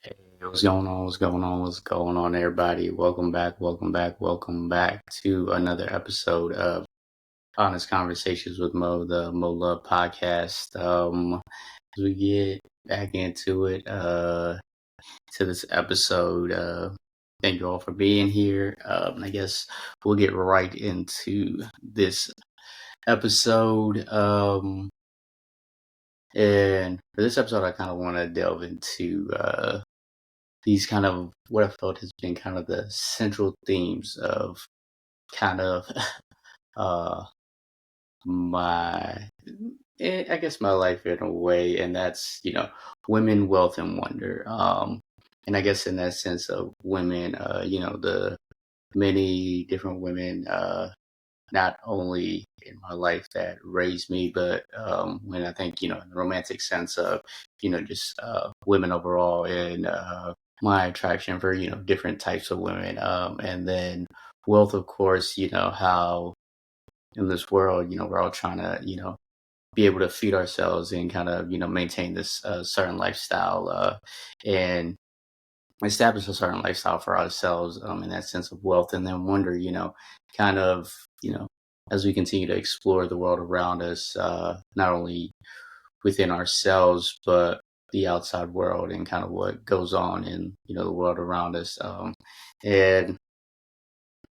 Hey, what's going on? What's going on? What's going on, everybody? Welcome back, welcome back, welcome back to another episode of Honest Conversations with Mo, the Mo Love podcast. As we get back into it, to this episode, thank you all for being here. I guess we'll get right into this episode. And for this episode, I kind of want to delve into, these kind of what I felt has been kind of the central themes of kind of uh my I guess my life in a way, and that's women, wealth, and wonder. And I guess in that sense of women, the many different women, not only in my life that raised me, but when I think in the romantic sense of just women overall, and my attraction for different types of women, and then wealth, of course. How in this world, we're all trying to be able to feed ourselves and kind of maintain this certain lifestyle, and establish a certain lifestyle for ourselves, in that sense of wealth. And then wonder, kind of as we continue to explore the world around us, not only within ourselves, but the outside world, and kind of what goes on in the world around us. And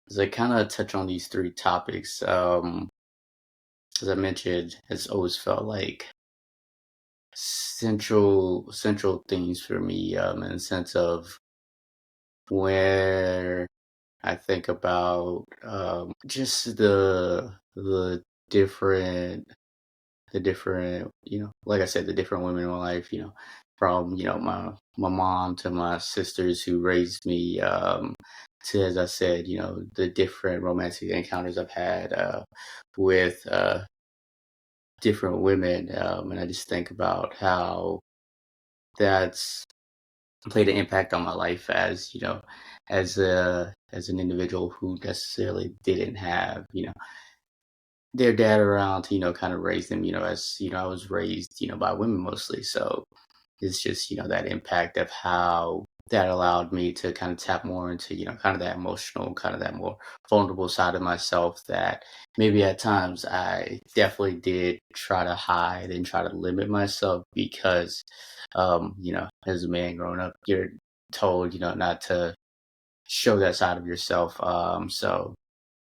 as I kind of touch on these three topics, as I mentioned, it's always felt like central things for me, in the sense of where I think about, just the different like I said, the different women in my life, from my mom to my sisters who raised me, to, as I said, the different romantic encounters I've had, with different women, and I just think about how that's played an impact on my life, as as an individual who necessarily didn't have their dad around to kind of raise them, as I was raised by women mostly. So it's just that impact of how that allowed me to kind of tap more into kind of that emotional, kind of that more vulnerable side of myself, that maybe at times I definitely did try to hide and try to limit myself, because as a man growing up, you're told not to show that side of yourself. So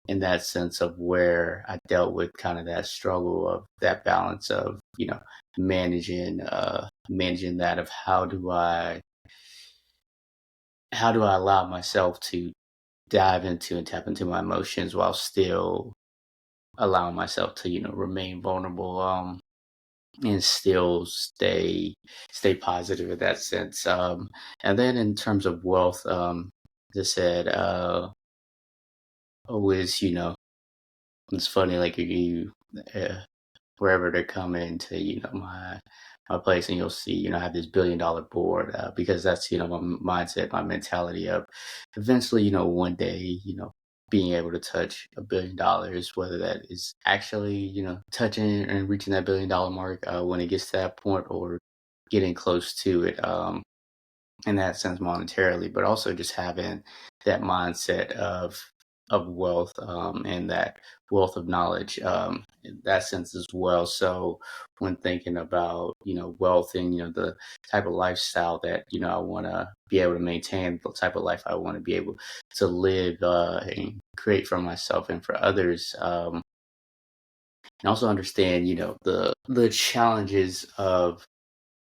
in that sense of where I dealt with kind of that struggle of that balance of managing that, of how do I allow myself to dive into and tap into my emotions while still allowing myself to remain vulnerable, and still stay positive in that sense. And then in terms of wealth, as I said, always, it's funny, like uh, wherever they come into my place, and you'll see I have this $1 billion board, because that's my mindset, my mentality of eventually, one day, being able to touch $1 billion, whether that is actually touching and reaching that $1 billion mark, when it gets to that point, or getting close to it, in that sense monetarily, but also just having that mindset of wealth, and that wealth of knowledge, in that sense as well. So when thinking about wealth, and the type of lifestyle that I want to be able to maintain, the type of life I want to be able to live, and create for myself and for others, and also understand the challenges of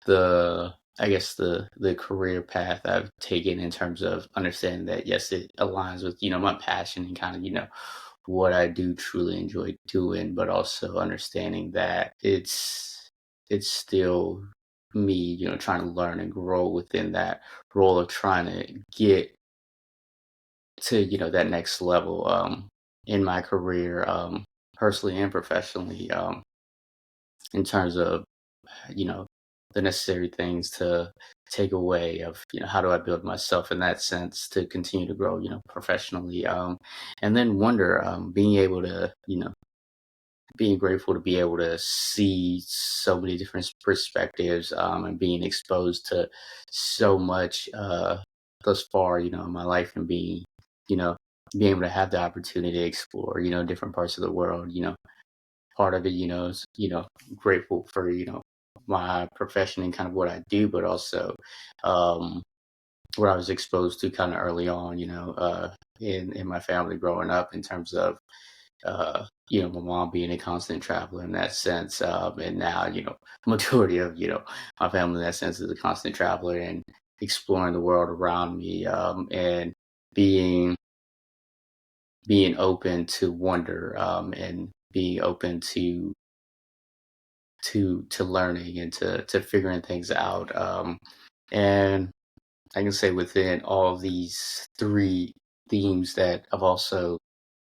the I guess the career path I've taken, in terms of understanding that, yes, it aligns with my passion, and kind of what I do truly enjoy doing, but also understanding that it's still me, trying to learn and grow within that role of trying to get to that next level, in my career, personally and professionally, in terms of you know, the necessary things to take away of, how do I build myself in that sense to continue to grow, professionally. And then wonder, being able to, being grateful to be able to see so many different perspectives, and being exposed to so much thus far, in my life, and you know, being able to have the opportunity to explore, different parts of the world. Part of it, is, grateful for, my profession and kind of what I do, but also um, what I was exposed to kind of early on, in my family growing up, in terms of my mom being a constant traveler in that sense. And now, majority of, my family in that sense is a constant traveler and exploring the world around me, and being open to wonder, and being open to learning and to figuring things out. And I can say within all of these three themes that I've also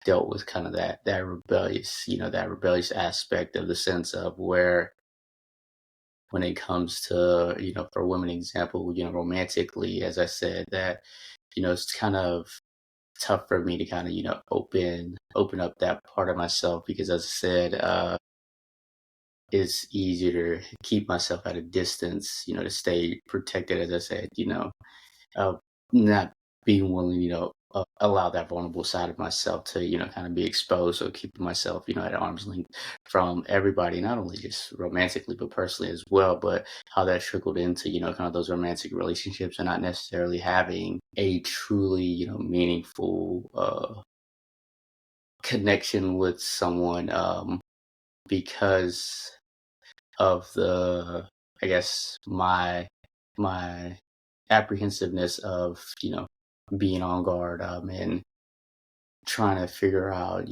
dealt with kind of that rebellious aspect, of the sense of where, when it comes to, for women example, romantically, as I said, that, it's kind of tough for me to kind of, open up that part of myself, because, as I said, it's easier to keep myself at a distance, to stay protected, as I said, of not being willing, allow that vulnerable side of myself to, kind of be exposed, or keeping myself, at arm's length from everybody, not only just romantically, but personally as well. But how that trickled into, kind of those romantic relationships, and not necessarily having a truly, meaningful connection with someone, because of I guess, my apprehensiveness of, being on guard, and trying to figure out,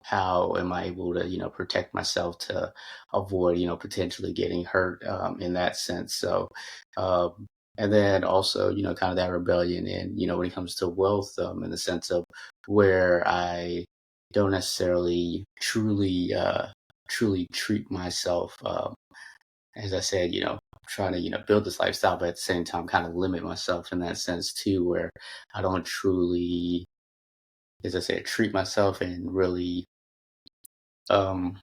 how am I able to, protect myself to avoid, potentially getting hurt, in that sense. So, and then also, kind of that rebellion, and, when it comes to wealth, in the sense of where I don't necessarily truly treat myself, as I said, trying to, build this lifestyle, but at the same time, kind of limit myself in that sense too, where I don't truly, as I said, treat myself, and um,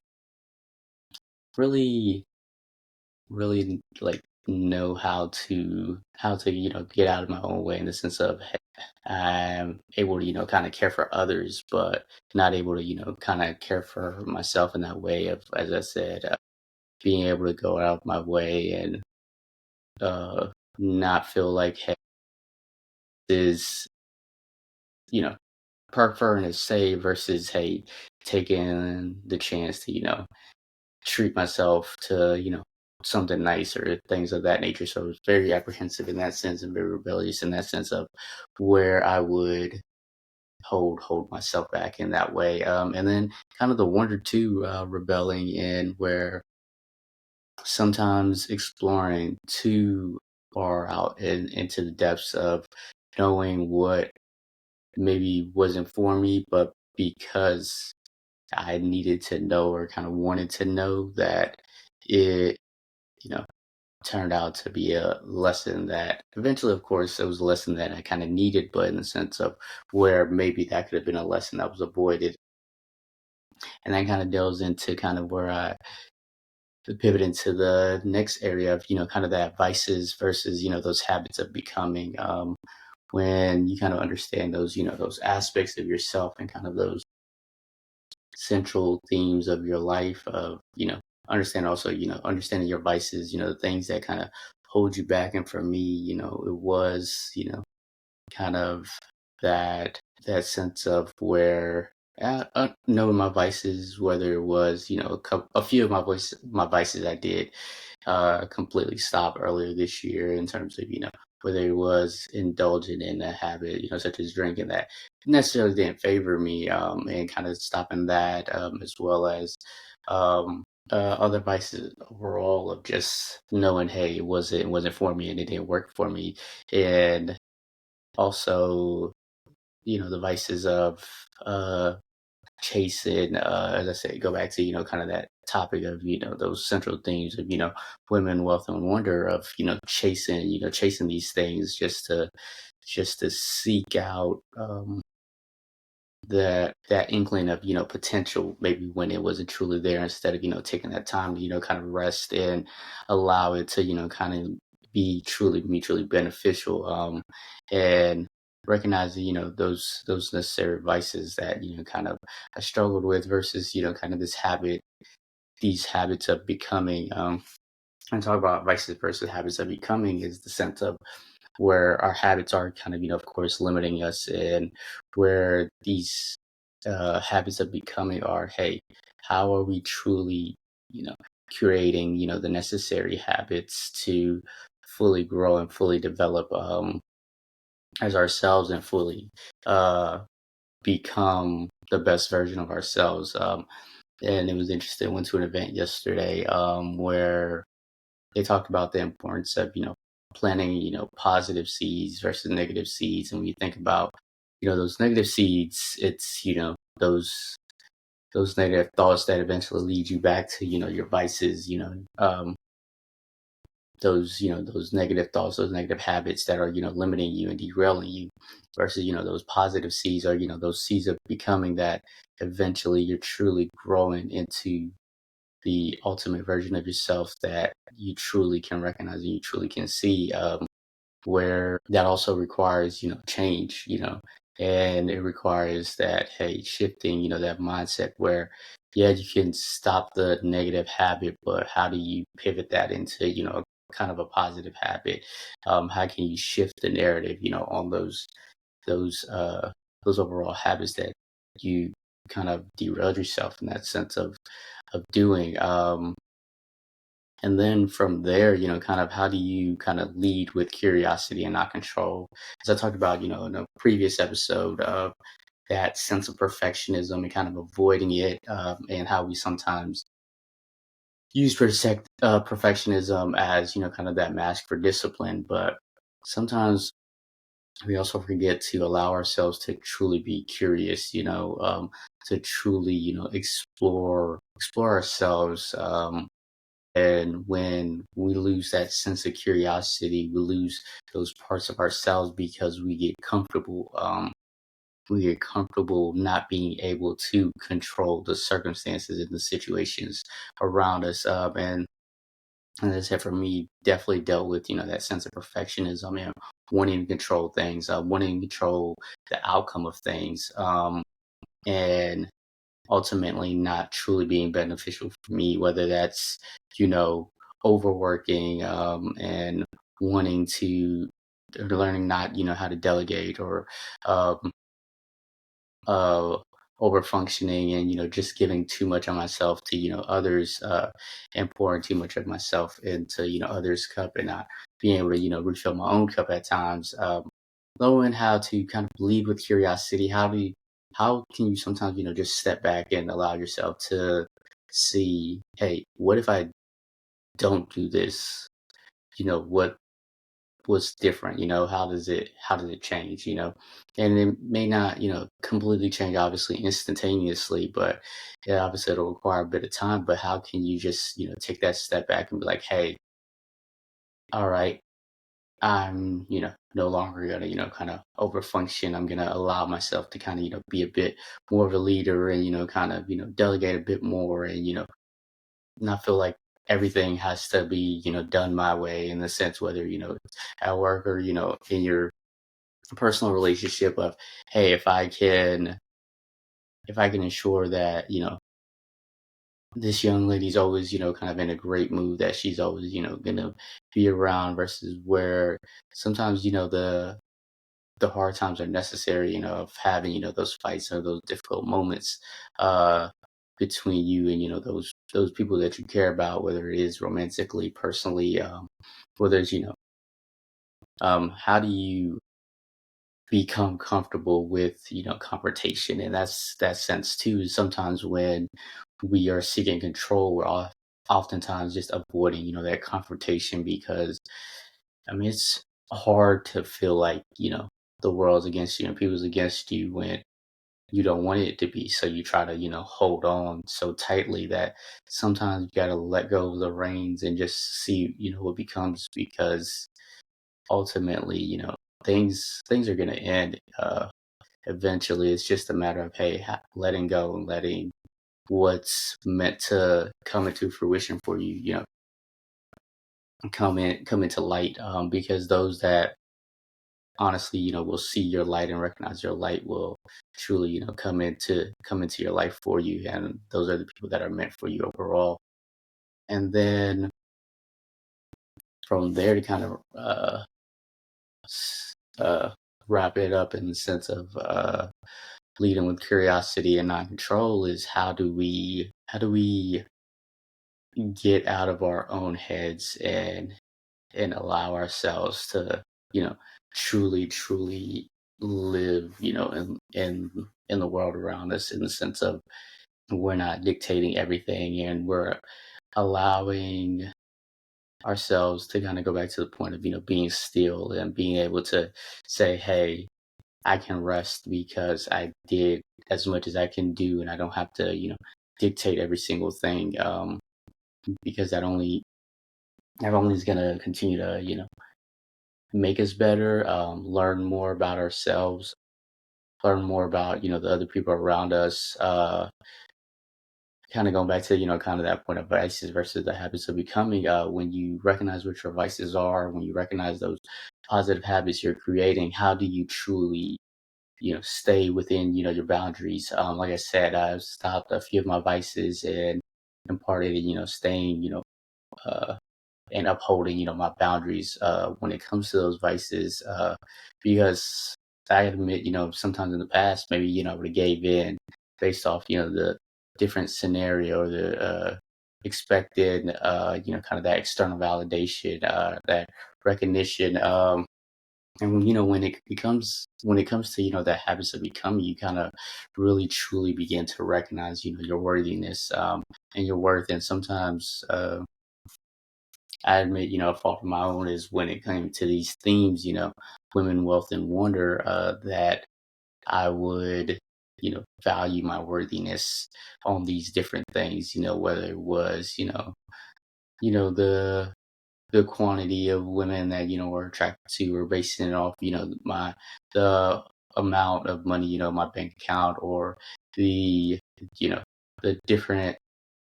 really, really, like, know how to, get out of my own way, in the sense of, hey, I'm able to, kind of care for others, but not able to, kind of care for myself in that way of, as I said, being able to go out of my way, and uh, not feel like, hey, is, you know, preferring to save versus, hey, taking the chance to, treat myself to, something nice, or things of that nature. So it's very apprehensive in that sense, and very rebellious in that sense of where I would hold myself back in that way. And then kind of the wonder too, rebelling in where sometimes exploring too far out into the depths of knowing what maybe wasn't for me, but because I needed to know, or kind of wanted to know, that it, you know, turned out to be a lesson that eventually, of course, it was a lesson that I kind of needed, but in the sense of where maybe that could have been a lesson that was avoided. And that kind of delves into kind of where I pivot into the next area of, kind of that vices versus, those habits of becoming. When you kind of understand those, those aspects of yourself, and kind of those central themes of your life, of, understand also, understanding your vices, the things that kind of hold you back. And for me, it was, kind of that sense of where, knowing my vices, whether it was, a few of my vices I did completely stop earlier this year, in terms of, whether it was indulging in a habit, such as drinking, that necessarily didn't favor me, and kind of stopping that, as well as um, other vices overall, of just knowing, hey, it wasn't for me, and it didn't work for me. And also, the vices of chasing, as I said, go back to, kind of that topic of, those central themes of, women, wealth, and wonder, of, chasing these things, just to seek out, that inkling of potential maybe when it wasn't truly there, instead of taking that time to kind of rest and allow it to kind of be truly mutually beneficial, and recognizing those necessary vices that kind of I struggled with, versus kind of these habits of becoming, and talk about vices versus habits of becoming, is the sense of where our habits are kind of, of course, limiting us, and where these habits of becoming are, hey, how are we truly, you know, curating, the necessary habits to fully grow and fully develop, as ourselves, and fully uh, become the best version of ourselves. And it was interesting. I went to an event yesterday, where they talked about the importance of planting positive seeds versus negative seeds. And when you think about those negative seeds, it's those negative thoughts that eventually lead you back to your vices, those negative thoughts, those negative habits that are limiting you and derailing you, versus those positive seeds are those seeds of becoming, that eventually you're truly growing into the ultimate version of yourself that you truly can recognize and you truly can see, where that also requires change, and it requires that, hey, shifting that mindset, where yeah, you can stop the negative habit, but how do you pivot that into kind of a positive habit? How can you shift the narrative on those uh those overall habits that you kind of derailed yourself in that sense of doing. And then from there, kind of how do you kind of lead with curiosity and not control? As I talked about, in a previous episode, of that sense of perfectionism and kind of avoiding it, and how we sometimes use perfectionism as, kind of that mask for discipline. But sometimes we also forget to allow ourselves to truly be curious, to truly, explore ourselves. And when we lose that sense of curiosity, we lose those parts of ourselves because we get comfortable. We get comfortable not being able to control the circumstances and the situations around us. And as I said, for me, definitely dealt with that sense of perfectionism and wanting to control things, wanting to control the outcome of things, and ultimately not truly being beneficial for me, whether that's, you know, overworking, and wanting to, or learning not, how to delegate, or um, uh, over functioning, and, just giving too much of myself to, others, and pouring too much of myself into, others' cup, and not being able to, refill my own cup at times. Knowing how to kind of lead with curiosity. How can you sometimes, just step back and allow yourself to see, hey, what if I don't do this? What was different? How does it change? And it may not, completely change, obviously, instantaneously, but yeah, obviously it'll require a bit of time. But how can you just, take that step back and be like, hey, all right, I'm, no longer gonna, kind of overfunction. I'm gonna allow myself to kind of, be a bit more of a leader, and, kind of, delegate a bit more, and, not feel like everything has to be, done my way, in the sense, whether, at work, or, in your personal relationship of, hey, if I can ensure that, this young lady's always, kind of in a great mood, that she's always, gonna be around, versus where sometimes, the hard times are necessary, of having, those fights or those difficult moments, uh, between you and, those people that you care about, whether it is romantically, personally, whether it's, how do you become comfortable with, confrontation? And that's that sense too. Sometimes when we are seeking control, we're oftentimes just avoiding, that confrontation, because I mean, it's hard to feel like, the world's against you and people's against you when you don't want it to be. So you try to, hold on so tightly that sometimes you got to let go of the reins and just see, what becomes, because ultimately, things are going to end. eventually it's just a matter of, hey, letting go and letting what's meant to come into fruition for you, come into light. Because those that honestly, will see your light and recognize your light will truly, come into your life for you. And those are the people that are meant for you overall. And then from there to kind of uh, wrap it up in the sense of leading with curiosity and not control is how do we get out of our own heads and allow ourselves to truly live in the world around us, in the sense of we're not dictating everything, and we're allowing ourselves to kind of go back to the point of being still and being able to say, hey, I can rest because I did as much as I can do, and I don't have to dictate every single thing, because that only is going to continue to make us better, learn more about ourselves, learn more about the other people around us, kind of going back to kind of that point of vices versus the habits of becoming. When you recognize what your vices are, when you recognize those positive habits you're creating, how do you truly stay within your boundaries? Like I said, I've stopped a few of my vices, and part of it staying uh and upholding my boundaries when it comes to those vices, because I admit sometimes in the past maybe I would have gave in based off the different scenario, or the expected kind of that external validation, that recognition, and when it comes to the habits of becoming, you kind of really truly begin to recognize your worthiness, and your worth. And sometimes I admit, a fault of my own is when it came to these themes, women, wealth, and wonder, that I would, value my worthiness on these different things, whether it was, the quantity of women that, were attracted to, or basing it off, the amount of money, my bank account, or the, you know, the different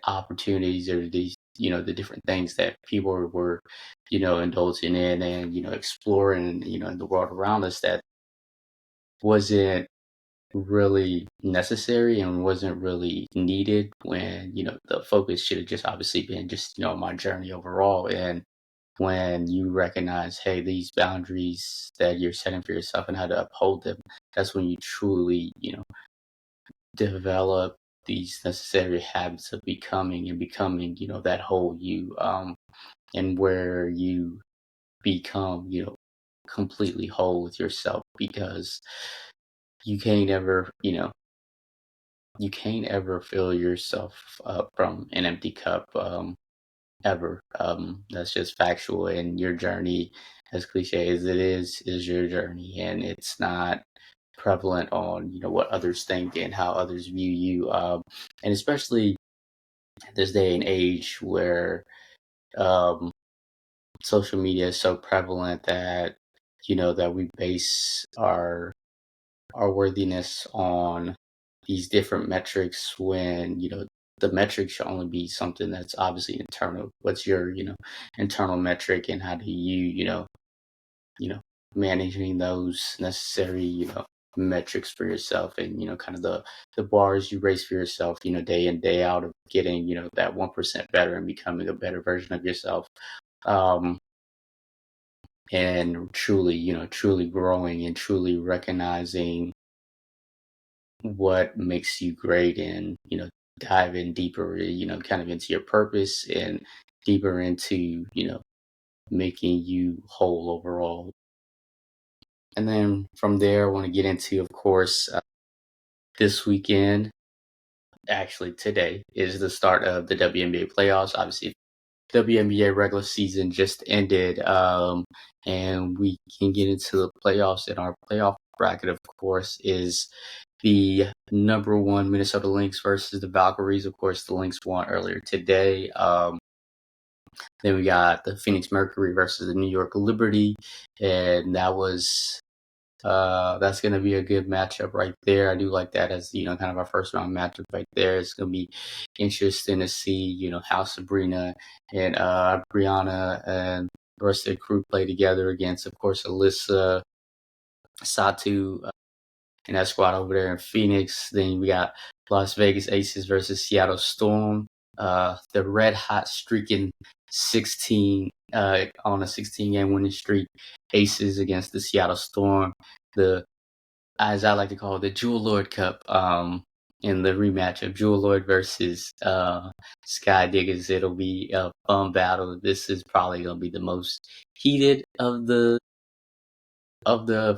opportunities, or the different things that people were, indulging in, and, exploring, in the world around us, that wasn't really necessary and wasn't really needed, when, the focus should have just obviously been just, my journey overall. And when you recognize, hey, these boundaries that you're setting for yourself and how to uphold them, that's when you truly, develop these necessary habits of becoming, that whole you, and where you become, completely whole with yourself, because you can't ever, you can't ever fill yourself up from an empty cup, ever. That's just factual. And your journey, as cliche as it is your journey, and it's not prevalent on what others think and how others view you. And especially this day and age where um, social media is so prevalent, that that we base our worthiness on these different metrics, when the metric should only be something that's obviously internal. What's your internal metric, and how do you you know managing those necessary metrics for yourself, and kind of the bars you raise for yourself, day in day out, of getting that 1% better and becoming a better version of yourself, um and truly truly growing, and truly recognizing what makes you great, and dive in deeper, kind of into your purpose, and deeper into making you whole overall. And then from there, I want to get into, of course, this weekend, actually today, is the start of the WNBA playoffs. Obviously, WNBA regular season just ended, and we can get into the playoffs. And our playoff bracket, of course, is the number one Minnesota Lynx versus the Valkyries. Of course, the Lynx won earlier today. Then we got the Phoenix Mercury versus the New York Liberty, and That's going to be a good matchup right there. I do like that as, kind of our first round matchup right there. It's going to be interesting to see, how Sabrina and Brianna and the rest of the crew play together against, of course, Alyssa, Satu, and that squad over there in Phoenix. Then we got Las Vegas Aces versus Seattle Storm. The red hot streaking 16 on a 16-game winning streak. Aces against the Seattle Storm. The, as I like to call it, the Jewel Lord Cup. In the rematch of Jewel Lord versus Sky Diggers, it'll be a fun battle. This is probably gonna be the most heated of the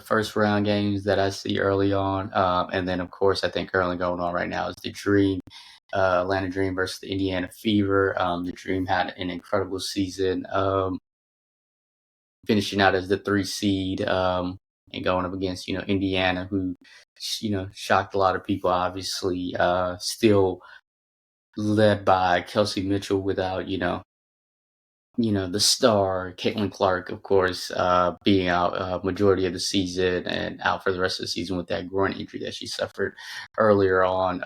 first round games that I see early on. And then, of course, I think currently going on right now is the Dream, Atlanta Dream versus the Indiana Fever. The Dream had an incredible season, finishing out as the 3 seed, and going up against, Indiana, who, shocked a lot of people, obviously, still led by Kelsey Mitchell without, the star, Caitlin Clark, of course, being out majority of the season and out for the rest of the season with that groin injury that she suffered earlier on.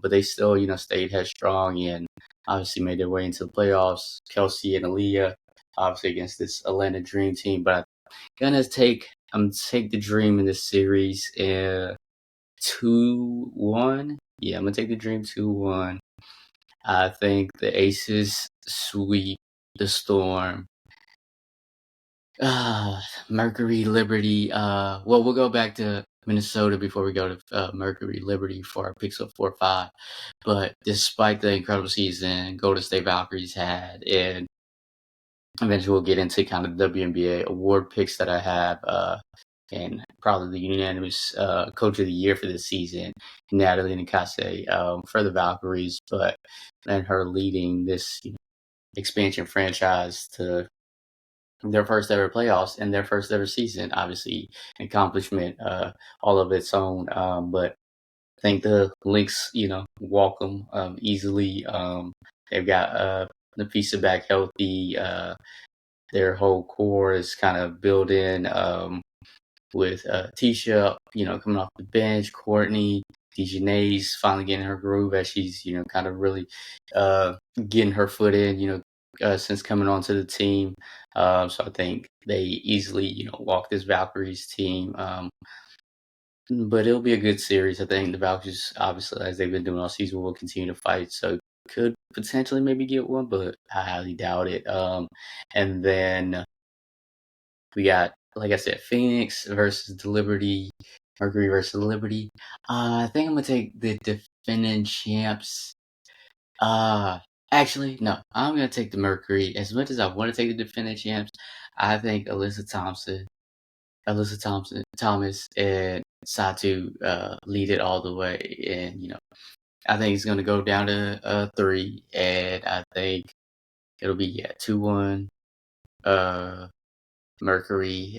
But they still, stayed headstrong and obviously made their way into the playoffs. Kelsey and Aaliyah, obviously against this Atlanta Dream team. But I'm gonna take the Dream in this series 2-1. Yeah, I'm gonna take the Dream 2-1. I think the Aces sweep the Storm. Mercury, Liberty. Well, we'll go back to Minnesota before we go to Mercury, Liberty for our picks of 4-5. But despite the incredible season Golden State Valkyries had, and eventually we'll get into kind of the WNBA award picks that I have, and probably the unanimous Coach of the Year for this season, Natalie Nakase, for the Valkyries, but then her leading this expansion franchise to their first ever playoffs and their first ever season. Obviously, an accomplishment all of its own. But I think the Lynx, walk them easily. They've got Nafisa back healthy. Their whole core is kind of built in with Tisha, coming off the bench. Courtney, Dejanay's finally getting her groove as she's, kind of really getting her foot in, since coming onto the team. So I think they easily, walk this Valkyries team. But it'll be a good series. I think the Valkyries, obviously, as they've been doing all season, will continue to fight. So could potentially maybe get one, but I highly doubt it. And then we got, like I said, Phoenix versus the Liberty, Mercury versus the Liberty. I think I'm gonna take the defending champs. Actually, no, I'm gonna take the Mercury. As much as I want to take the defending champs, I think Alyssa Thomas, and Satu lead it all the way, and I think it's gonna go down to 3, and I think it'll be 2-1. Mercury,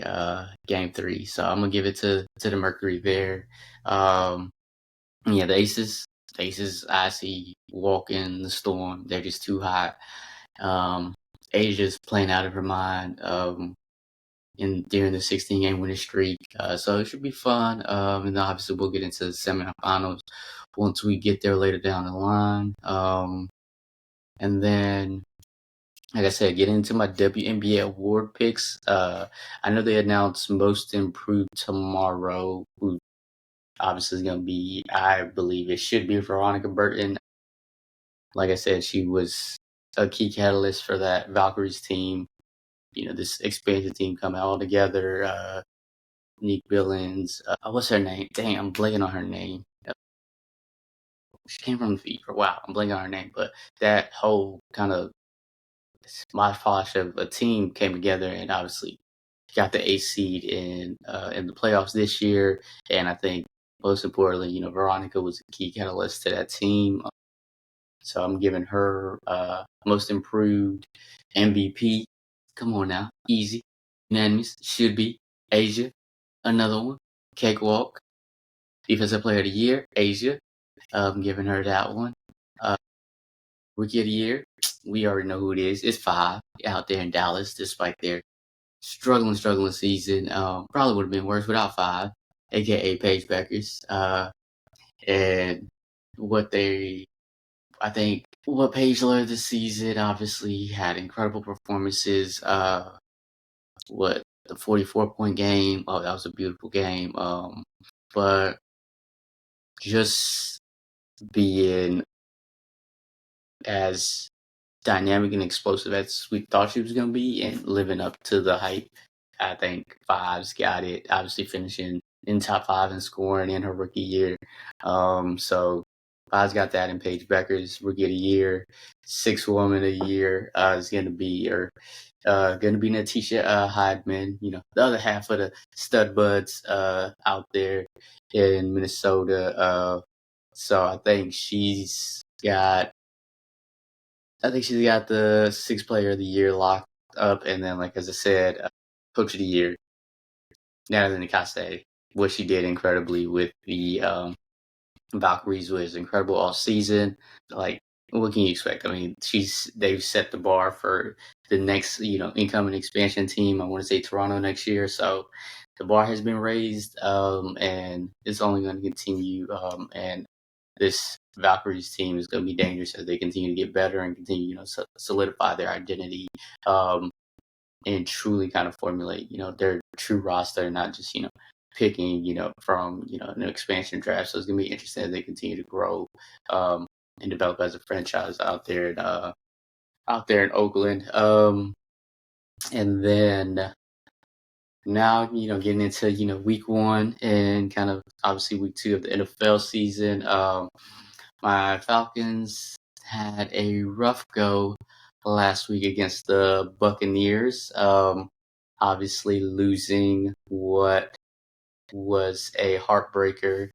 game 3. So I'm gonna give it to the Mercury there. The Aces. The Aces, I see walking the Storm. They're just too hot. Asia's playing out of her mind during the 16-game winning streak. So it should be fun. And then obviously we'll get into the semifinals once we get there later down the line. And then, like I said, get into my WNBA award picks. I know they announced Most Improved tomorrow, who obviously is going to be, I believe it should be Veronica Burton. Like I said, she was a key catalyst for that Valkyries team. This expansion team coming all together. Nick Billings. What's her name? Dang, I'm blanking on her name. She came from the Fever. Wow, I'm blanking on her name. But that whole kind of modge of a team came together and obviously got the 8th seed in the playoffs this year. And I think most importantly, Veronica was a key catalyst to that team. So I'm giving her Most Improved, MVP. Come on now, easy, unanimous, should be. Asia, another one. Cakewalk, Defensive Player of the Year, Asia. I'm giving her that one. Rookie of the Year, we already know who it is. It's 5 out there in Dallas, despite their struggling season. Probably would have been worse without 5. aka Paige Beckers. And what they I think what Paige learned this season, obviously had incredible performances. What the 44-point game? Oh, that was a beautiful game. But just being as dynamic and explosive as we thought she was going to be and living up to the hype. I think Fives got it, obviously finishing in top five and scoring in her rookie year. So Fives got that in Paige Becker's rookie of the year. Sixth woman of the year is going to be Natisha Hydeman, the other half of the stud buds out there in Minnesota. So I think she's got the sixth player of the year locked up, and then, like as I said, coach of the year, Natalie Nikaste. What she did incredibly with the Valkyries was incredible all season. Like, what can you expect? I mean, they've set the bar for the next, incoming expansion team. I want to say Toronto next year. So the bar has been raised, and it's only going to continue. And this Valkyries team is going to be dangerous as they continue to get better and continue, solidify their identity, and truly kind of formulate, their true roster, not just, picking, from, an expansion draft. So it's going to be interesting as they continue to grow, and develop as a franchise out there in Oakland. And then now, getting into, week one and kind of obviously week two of the NFL season. My Falcons had a rough go last week against the Buccaneers. Obviously losing what was a heartbreaker.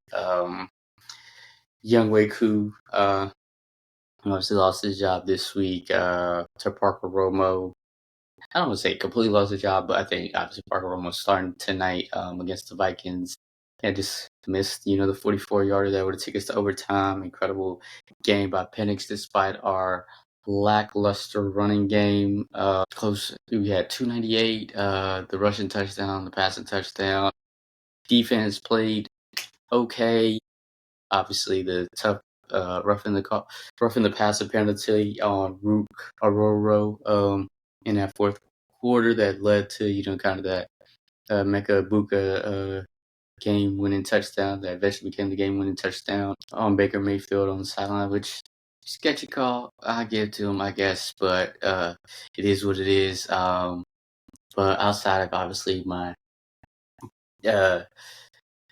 Younghoe Koo obviously lost his job this week to Parker Romo. I don't want to say completely lost his job, but I think obviously Parker Romo's starting tonight against the Vikings. And just missed, the 44-yarder that would have taken us to overtime. Incredible game by Penix despite our lackluster running game. Close. We had 298, the rushing touchdown, the passing touchdown. Defense played okay. Obviously, the tough roughing the passer penalty on Rook Aroro in that fourth quarter that led to kind of that Mecca Buka game-winning touchdown that eventually became the game-winning touchdown on Baker Mayfield on the sideline, which sketchy call. I give it to him, I guess, but it is what it is. But outside of obviously my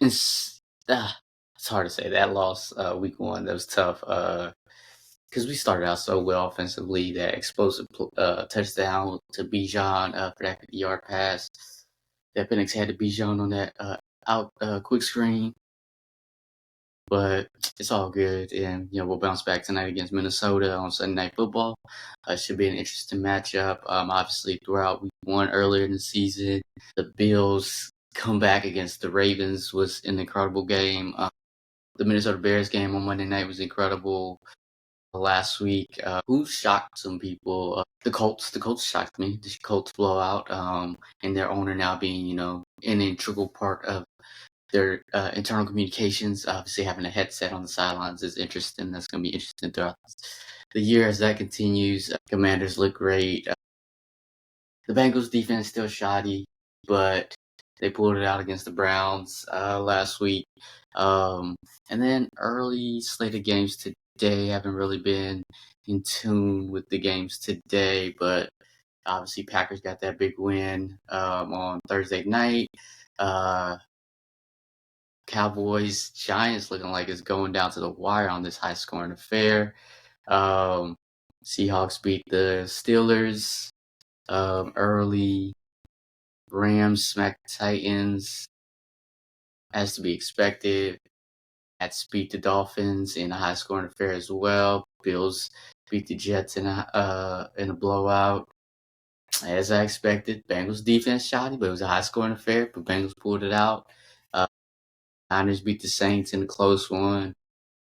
it's it's hard to say that loss week one. That was tough because we started out so well offensively. That explosive touchdown to Bijan for that 50-yard pass that Penix had to Bijan on that out quick screen. But it's all good, and we'll bounce back tonight against Minnesota on Sunday Night Football. Should be an interesting matchup. Obviously, throughout week one earlier in the season, the Bills come back against the Ravens was an incredible game. The Minnesota Bears game on Monday night was incredible. Last week, who shocked some people? The Colts. The Colts shocked me. The Colts blowout, and their owner now being an integral part of their internal communications. Obviously, having a headset on the sidelines is interesting. That's going to be interesting throughout the year as that continues. Commanders look great. The Bengals defense still shoddy, but they pulled it out against the Browns last week. And then early slate of games today. Haven't really been in tune with the games today, but obviously Packers got that big win on Thursday night. Cowboys, Giants looking like it's going down to the wire on this high scoring affair. Seahawks beat the Steelers early. Rams smacked the Titans as to be expected. Pats beat the Dolphins in a high scoring affair as well. Bills beat the Jets in a blowout. As I expected, Bengals defense shoddy, but it was a high scoring affair. But Bengals pulled it out. Niners beat the Saints in a close one.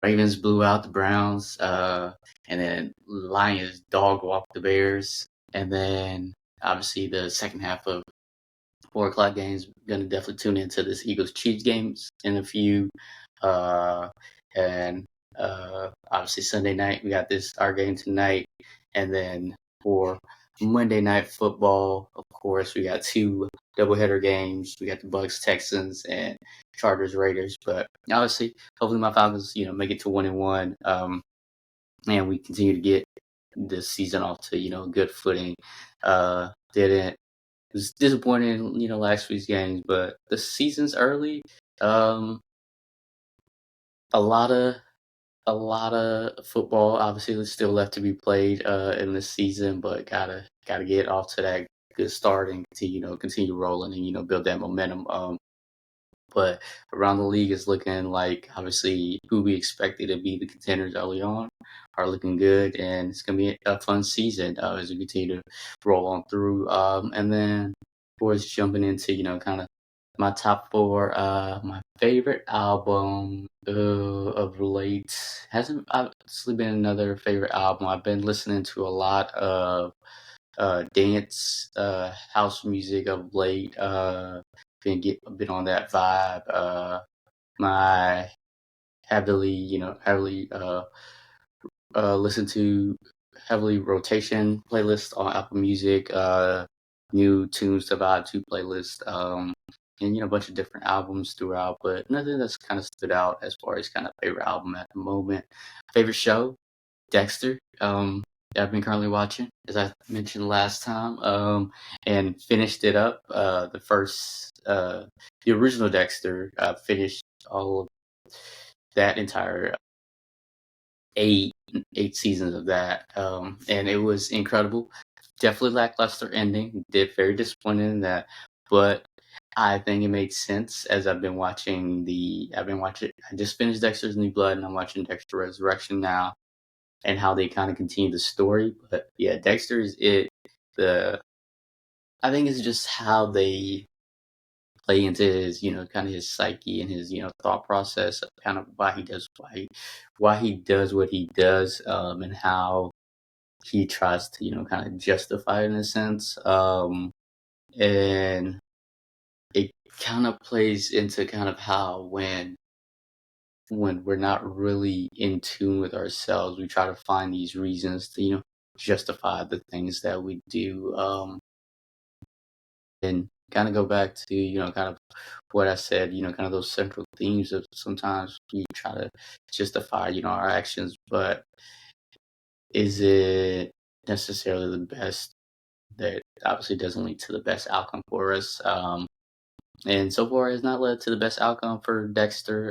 Ravens blew out the Browns. And then Lions dog walked the Bears. And then obviously the second half of 4 o'clock games. Gonna definitely tune into this Eagles Chiefs games in a few. Uh, and Obviously Sunday night we got this our game tonight, and then for Monday night football, of course, we got 2 doubleheader games. We got the Bucks Texans and Chargers Raiders. But obviously, hopefully my Falcons, make it to 1-1. And we continue to get this season off to a good footing. Didn't It was disappointing, last week's games, but the season's early. Um, a lot of football obviously is still left to be played in this season, but gotta get off to that good start and continue rolling and build that momentum. But around the league is looking like obviously who we expected to be the contenders early on are looking good, and it's gonna be a fun season as we continue to roll on through. And then, of course, jumping into kind of my top 4. My favorite album of late hasn't obviously been another favorite album. I've been listening to a lot of dance house music of late. Been on that vibe. My heavily listen to heavily rotation playlist on Apple Music. New tunes to vibe to playlist. And a bunch of different albums throughout, but nothing that's kind of stood out as far as kind of favorite album at the moment. Favorite show, Dexter. That I've been currently watching, as I mentioned last time, and finished it up. The original Dexter, finished all of that entire eight seasons of that, and it was incredible. Definitely lackluster ending. Did very disappointed in that, but I think it made sense as I've been watching. I just finished Dexter's New Blood, and I'm watching Dexter Resurrection now, and how they kind of continue the story. But yeah, Dexter is it. The I think it's just how they play into his, kind of his psyche and his, thought process of kind of why he does what he does, and how he tries to, kind of justify it in a sense. And it kind of plays into kind of how when we're not really in tune with ourselves, we try to find these reasons to, justify the things that we do. And kind of go back to, kind of what I said, kind of those central themes of sometimes we try to justify, our actions, but is it necessarily the best? That obviously doesn't lead to the best outcome for us. And so far has not led to the best outcome for Dexter.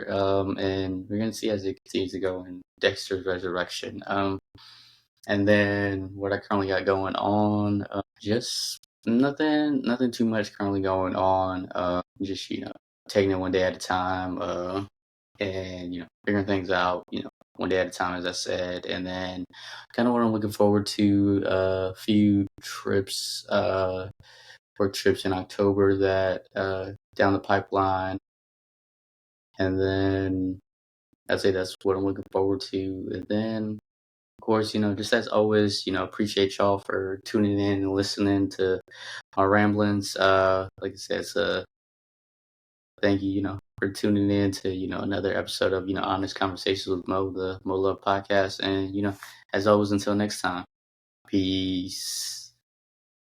And we're gonna see as it continues to go in Dexter's Resurrection. And then what I currently got going on, just nothing too much currently going on. Just taking it one day at a time. And figuring things out. One day at a time, as I said. And then kind of what I'm looking forward to. A few trips. Work trips in October that down the pipeline, and then I'd say that's what I'm looking forward to. And then, of course, just as always, appreciate y'all for tuning in and listening to my ramblings. Like I said, thank you, for tuning in to another episode of Honest Conversations with Mo, the Mo Love podcast. And as always, until next time, peace.